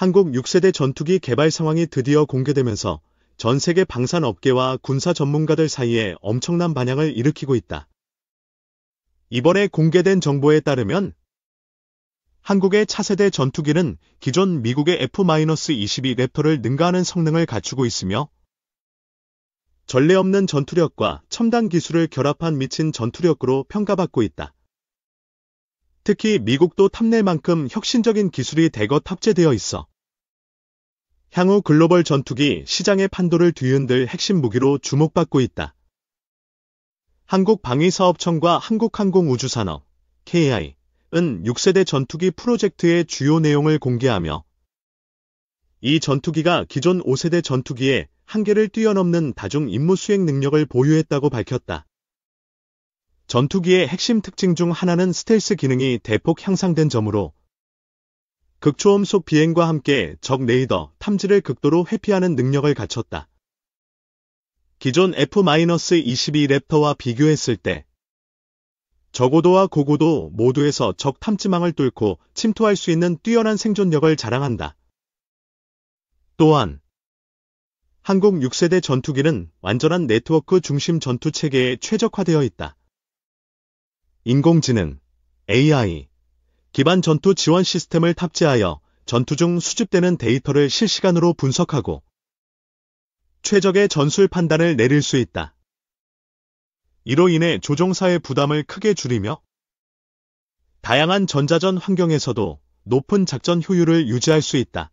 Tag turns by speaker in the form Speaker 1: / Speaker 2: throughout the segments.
Speaker 1: 한국 6세대 전투기 개발 상황이 드디어 공개되면서 전 세계 방산업계와 군사 전문가들 사이에 엄청난 반향을 일으키고 있다. 이번에 공개된 정보에 따르면 한국의 차세대 전투기는 기존 미국의 F-22 랩터를 능가하는 성능을 갖추고 있으며 전례 없는 전투력과 첨단 기술을 결합한 미친 전투력으로 평가받고 있다. 특히 미국도 탐낼 만큼 혁신적인 기술이 대거 탑재되어 있어 향후 글로벌 전투기 시장의 판도를 뒤흔들 핵심 무기로 주목받고 있다. 한국방위사업청과 한국항공우주산업, KI은 6세대 전투기 프로젝트의 주요 내용을 공개하며 이 전투기가 기존 5세대 전투기의 한계를 뛰어넘는 다중 임무 수행 능력을 보유했다고 밝혔다. 전투기의 핵심 특징 중 하나는 스텔스 기능이 대폭 향상된 점으로 극초음속 비행과 함께 적 레이더, 탐지를 극도로 회피하는 능력을 갖췄다. 기존 F-22 랩터와 비교했을 때 저고도와 고고도 모두에서 적 탐지망을 뚫고 침투할 수 있는 뛰어난 생존력을 자랑한다. 또한 한국 6세대 전투기는 완전한 네트워크 중심 전투 체계에 최적화되어 있다. 인공지능, AI, 기반 전투 지원 시스템을 탑재하여 전투 중 수집되는 데이터를 실시간으로 분석하고 최적의 전술 판단을 내릴 수 있다. 이로 인해 조종사의 부담을 크게 줄이며 다양한 전자전 환경에서도 높은 작전 효율을 유지할 수 있다.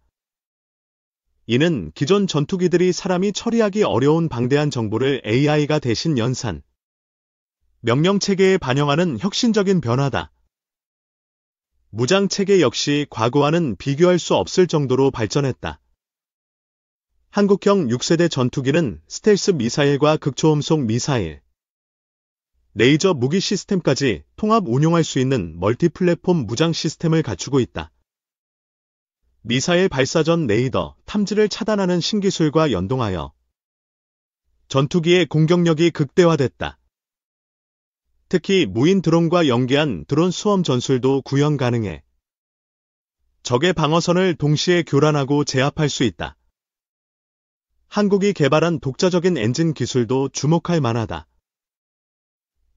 Speaker 1: 이는 기존 전투기들이 사람이 처리하기 어려운 방대한 정보를 AI가 대신 연산, 명령체계에 반영하는 혁신적인 변화다. 무장체계 역시 과거와는 비교할 수 없을 정도로 발전했다. 한국형 6세대 전투기는 스텔스 미사일과 극초음속 미사일, 레이저 무기 시스템까지 통합 운용할 수 있는 멀티 플랫폼 무장 시스템을 갖추고 있다. 미사일 발사 전 레이더, 탐지를 차단하는 신기술과 연동하여 전투기의 공격력이 극대화됐다. 특히 무인 드론과 연계한 드론 수험 전술도 구현 가능해 적의 방어선을 동시에 교란하고 제압할 수 있다. 한국이 개발한 독자적인 엔진 기술도 주목할 만하다.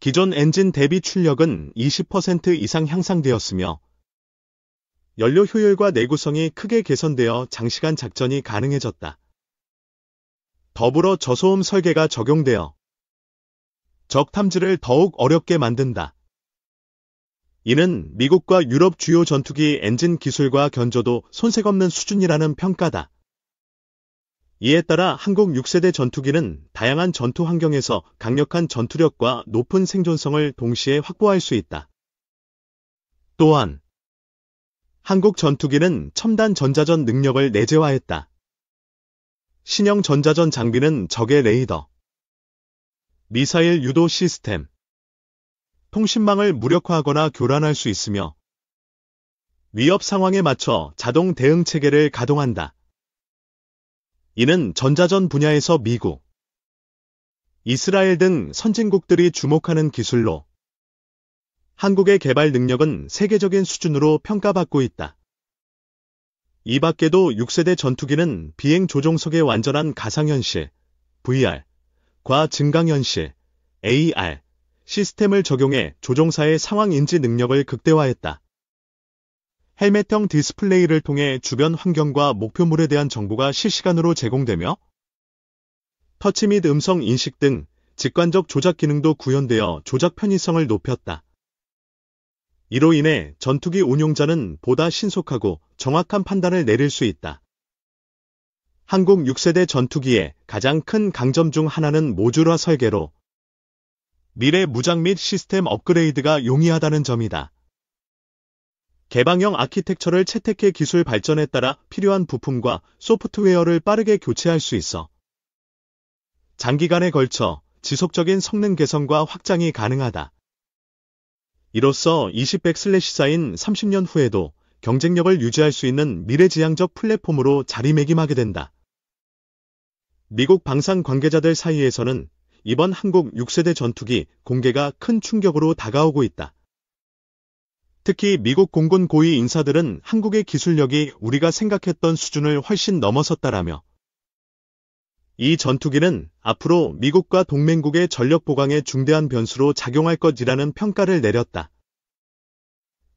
Speaker 1: 기존 엔진 대비 출력은 20% 이상 향상되었으며 연료 효율과 내구성이 크게 개선되어 장시간 작전이 가능해졌다. 더불어 저소음 설계가 적용되어 적 탐지를 더욱 어렵게 만든다. 이는 미국과 유럽 주요 전투기 엔진 기술과 견줘도 손색 없는 수준이라는 평가다. 이에 따라 한국 6세대 전투기는 다양한 전투 환경에서 강력한 전투력과 높은 생존성을 동시에 확보할 수 있다. 또한 한국 전투기는 첨단 전자전 능력을 내재화했다. 신형 전자전 장비는 적의 레이더, 미사일 유도 시스템, 통신망을 무력화하거나 교란할 수 있으며 위협 상황에 맞춰 자동 대응 체계를 가동한다. 이는 전자전 분야에서 미국, 이스라엘 등 선진국들이 주목하는 기술로 한국의 개발 능력은 세계적인 수준으로 평가받고 있다. 이 밖에도 6세대 전투기는 비행 조종석의 완전한 가상현실, VR, 과 증강현실, AR, 시스템을 적용해 조종사의 상황 인지 능력을 극대화했다. 헬멧형 디스플레이를 통해 주변 환경과 목표물에 대한 정보가 실시간으로 제공되며 터치 및 음성 인식 등 직관적 조작 기능도 구현되어 조작 편의성을 높였다. 이로 인해 전투기 운용자는 보다 신속하고 정확한 판단을 내릴 수 있다. 한국 6세대 전투기의 가장 큰 강점 중 하나는 모듈화 설계로 미래 무장 및 시스템 업그레이드가 용이하다는 점이다. 개방형 아키텍처를 채택해 기술 발전에 따라 필요한 부품과 소프트웨어를 빠르게 교체할 수 있어 장기간에 걸쳐 지속적인 성능 개선과 확장이 가능하다. 이로써 20/100/4인 30년 후에도 경쟁력을 유지할 수 있는 미래지향적 플랫폼으로 자리매김하게 된다. 미국 방산 관계자들 사이에서는 이번 한국 6세대 전투기 공개가 큰 충격으로 다가오고 있다. 특히 미국 공군 고위 인사들은 한국의 기술력이 우리가 생각했던 수준을 훨씬 넘어섰다라며 이 전투기는 앞으로 미국과 동맹국의 전력 보강에 중대한 변수로 작용할 것이라는 평가를 내렸다.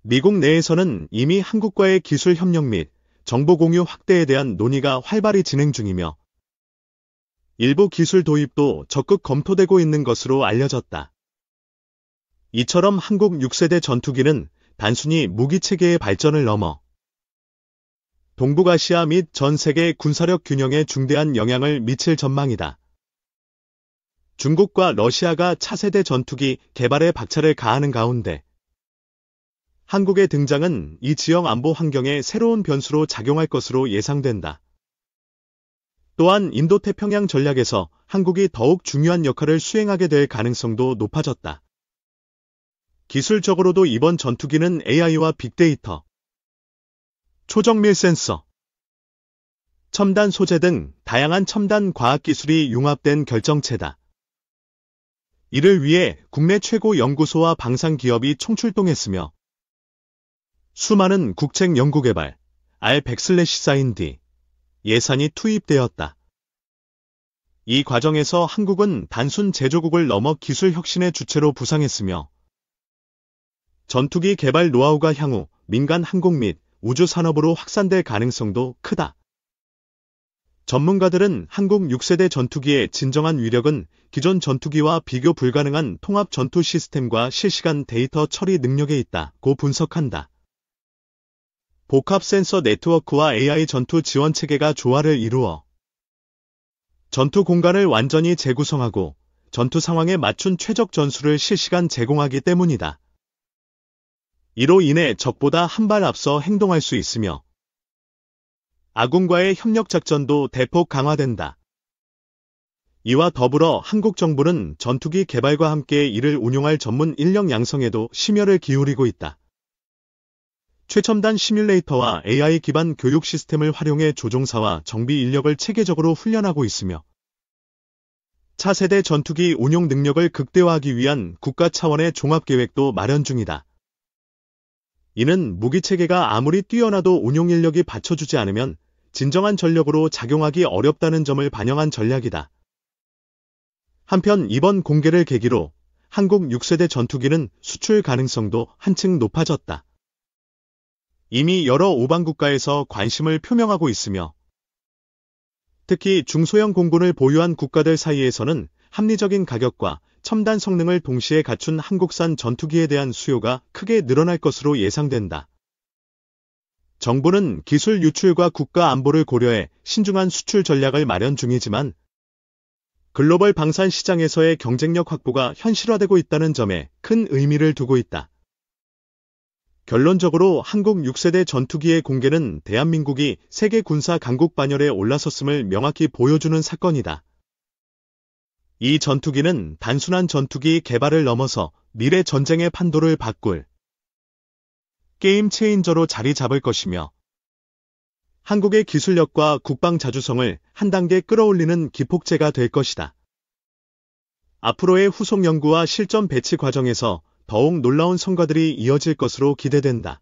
Speaker 1: 미국 내에서는 이미 한국과의 기술 협력 및 정보 공유 확대에 대한 논의가 활발히 진행 중이며 일부 기술 도입도 적극 검토되고 있는 것으로 알려졌다. 이처럼 한국 6세대 전투기는 단순히 무기체계의 발전을 넘어 동북아시아 및 전 세계 군사력 균형에 중대한 영향을 미칠 전망이다. 중국과 러시아가 차세대 전투기 개발에 박차를 가하는 가운데 한국의 등장은 이 지역 안보 환경에 새로운 변수로 작용할 것으로 예상된다. 또한 인도태평양 전략에서 한국이 더욱 중요한 역할을 수행하게 될 가능성도 높아졌다. 기술적으로도 이번 전투기는 AI와 빅데이터, 초정밀 센서, 첨단 소재 등 다양한 첨단 과학기술이 융합된 결정체다. 이를 위해 국내 최고 연구소와 방산기업이 총출동했으며 수많은 국책 연구개발, R100/4D 예산이 투입되었다. 이 과정에서 한국은 단순 제조국을 넘어 기술 혁신의 주체로 부상했으며 전투기 개발 노하우가 향후 민간 항공 및 우주 산업으로 확산될 가능성도 크다. 전문가들은 한국 6세대 전투기의 진정한 위력은 기존 전투기와 비교 불가능한 통합 전투 시스템과 실시간 데이터 처리 능력에 있다고 분석한다. 복합 센서 네트워크와 AI 전투 지원 체계가 조화를 이루어 전투 공간을 완전히 재구성하고 전투 상황에 맞춘 최적 전술을 실시간 제공하기 때문이다. 이로 인해 적보다 한 발 앞서 행동할 수 있으며 아군과의 협력 작전도 대폭 강화된다. 이와 더불어 한국 정부는 전투기 개발과 함께 이를 운용할 전문 인력 양성에도 심혈을 기울이고 있다. 최첨단 시뮬레이터와 AI 기반 교육 시스템을 활용해 조종사와 정비 인력을 체계적으로 훈련하고 있으며 차세대 전투기 운용 능력을 극대화하기 위한 국가 차원의 종합계획도 마련 중이다. 이는 무기체계가 아무리 뛰어나도 운용 인력이 받쳐주지 않으면 진정한 전력으로 작용하기 어렵다는 점을 반영한 전략이다. 한편 이번 공개를 계기로 한국 6세대 전투기는 수출 가능성도 한층 높아졌다. 이미 여러 오방국가에서 관심을 표명하고 있으며 특히 중소형 공군을 보유한 국가들 사이에서는 합리적인 가격과 첨단 성능을 동시에 갖춘 한국산 전투기에 대한 수요가 크게 늘어날 것으로 예상된다. 정부는 기술 유출과 국가 안보를 고려해 신중한 수출 전략을 마련 중이지만 글로벌 방산 시장에서의 경쟁력 확보가 현실화되고 있다는 점에 큰 의미를 두고 있다. 결론적으로 한국 6세대 전투기의 공개는 대한민국이 세계 군사 강국 반열에 올라섰음을 명확히 보여주는 사건이다. 이 전투기는 단순한 전투기 개발을 넘어서 미래 전쟁의 판도를 바꿀 게임 체인저로 자리 잡을 것이며 한국의 기술력과 국방 자주성을 한 단계 끌어올리는 기폭제가 될 것이다. 앞으로의 후속 연구와 실전 배치 과정에서 더욱 놀라운 성과들이 이어질 것으로 기대된다.